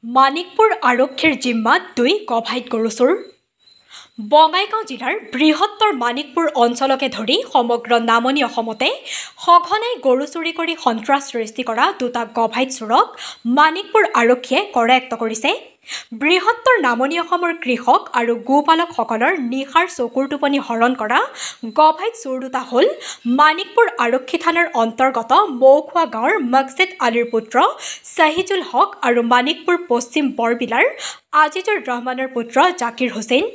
মানিকপুৰ আৰক্ষীৰ জিম্মাত 2 গভাইত গৰু চোৰ। বঙাইগাঁও জিলাৰ বৃহত্তৰ মানিকপুৰ অঞ্চলকে ধৰি সমগ্ৰ নামনি অসমতে সঘনাই গৰু চুৰি কৰি সন্ত্ৰাস সৃষ্টি কৰা 2টা গভাইত চোৰক মানিকপুৰ আৰক্ষীয়ে কৰায়ত্ব কৰিছে। বৃহত্তৰ নামনি অসমৰ কৃষক আৰু গোপালকসকলৰ নিশাৰ চকুৰ টোপনি হৰণ কৰা গভাইত চোৰ 2টা হ'ল মানিকপুৰ আৰক্ষী থানাৰ অন্তৰ্গত মৌখোৱা গাঁৱৰ মকজিদ আলীৰ পুত্ৰ শ্বাহিজুল হক আৰু মানিকপুৰ পশ্চিম বৰবিলাৰ আজিজুৰ ৰহমানৰ পুত্ৰ জাকিৰ হুছেইন।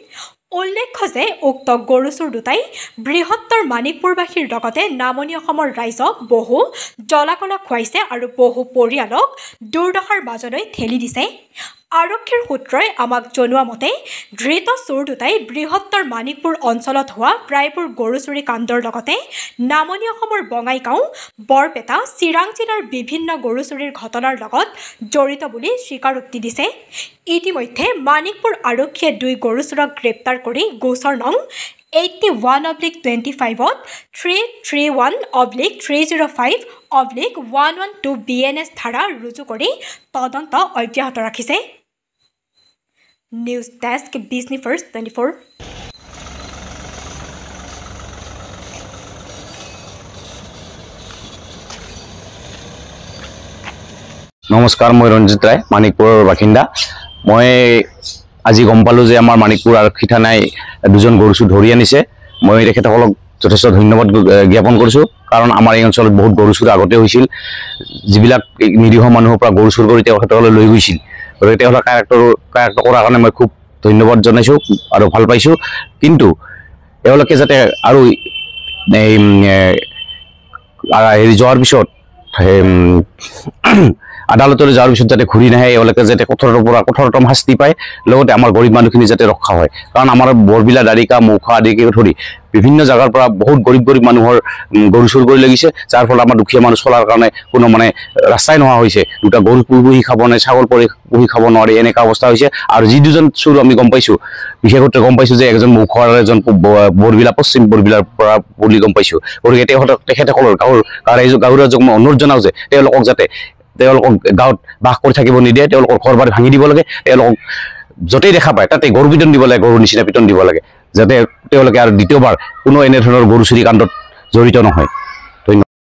উল্লেখ্য যে উক্ত গৰু চোৰ 2টাই বৃহত্তৰ মানিকপুৰবাসীৰ লগতে নামনি অসমৰ ৰাইজক বহু জলাকলা খুৱাইছে আৰু বহু পৰিয়ালক দুৰ্দশাৰ মাজলৈ ঠেলি দিছে। আৰক্ষীৰ সূত্ৰই আমাক জনোৱা মতে ধৃত চোৰ 2টাই বৃহত্তৰ মানিকপুৰ অঞ্চলত হোৱা প্ৰায়বোৰ গৰু চুৰি কাণ্ডৰ লগতে নামনি অসমৰ বঙাইগাঁও, বৰপেটা, চিৰাং জিলাৰ বিভিন্ন গৰু চুৰিৰ ঘটনাৰ লগত জড়িত বুলি স্বীকাৰোক্তি দিছে। ইতিমধ্যে মানিকপুৰ আৰক্ষীয়ে 2 গৰু চোৰক গ্ৰেপ্তাৰ কৰি গোচৰ নং 81/25ত 331/305/112 BNS ধাৰা ৰুজু কৰি তদন্ত অব্যাহত ৰাখিছে। News desk Bijni first 24। নমস্কাৰ, মই ৰঞ্জিত ৰায়, মানিকপুৰৰ বাসিন্দা। মই আজি গম পালোঁ যে আমাৰ মানিকপুৰ আৰক্ষী থানাই 2জন গৰু চোৰ ধৰি আনিছে। মই তেখেতসকলক যথেষ্ট ধন্যবাদ জ্ঞাপন কৰিছোঁ, কাৰণ আমাৰ এই অঞ্চলত বহুত গৰু চোৰ আগতে হৈছিল। যিবিলাক নিৰীহ মানুহৰ পৰা গৰু চোৰ কৰি তেখেতসকলে লৈ গৈছিল, গতিকে তেওঁলোকে কাৰেক্ট কৰাৰ কাৰণে মই খুব ধন্যবাদ জনাইছোঁ আৰু ভাল পাইছোঁ। কিন্তু তেওঁলোকে যাতে আৰু যোৱাৰ পিছত আদালতলৈ যোৱাৰ পিছত যাতে ঘূৰি নাহে, এওঁলোকে যাতে কঠোৰৰ পৰা কঠোৰতম শাস্তি পায়, লগতে আমাৰ গৰীব মানুহখিনি যাতে ৰক্ষা হয়। কাৰণ আমাৰ বৰবিলা, দাৰিকা, মৌখোৱা আদিকে ধৰি বিভিন্ন জাগাৰ পৰা বহুত গৰীব মানুহৰ গৰু চুৰ কৰি লাগিছে, যাৰ ফলত আমাৰ দুখীয়া মানুহ চলাৰ কাৰণে কোনো ৰাস্তাই নোহোৱা হৈছে। 2টা গৰু পুহি খাব নোৱাৰে, ছাগল পুহি খাব নোৱাৰে, এনেকুৱা অৱস্থা হৈছে। আৰু যি 2জন চোৰ আমি গম পাইছোঁ, বিশেষত্বে গম পাইছোঁ যে এজন মৌখোৱাৰ, এজন বৰবিলা, পশ্চিম বৰবিলাৰ পৰা বুলি গম পাইছোঁ। গতিকে তেখেতসকলৰ গাঁৱৰ ৰাইজক মই অনুৰোধ জনাওঁ যে তেওঁলোকক গাঁৱত বাস কৰি থাকিব নিদিয়ে, তেওঁলোকৰ ঘৰ বাৰী ভাঙি দিব লাগে। তেওঁলোকক য'তেই দেখা পায় তাতে গৰু পিটন দিব লাগে, গৰুৰ নিচিনা পিটন দিব লাগে, যাতে তেওঁলোকে আৰু দ্বিতীয়বাৰ কোনো এনেধৰণৰ গৰু চুৰি কাণ্ডত জড়িত নহয়।